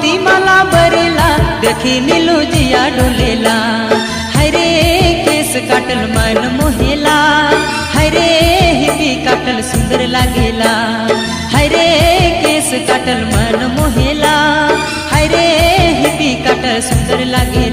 मोती माला बरेला देखी नीलू जिया डोलेला। हरे केस काटल मन मोहेला, हरे हिपी काटल सुंदर लागेला। हरे केस काटल मन मोहेला, हरे हिपी काटल सुंदर लागे।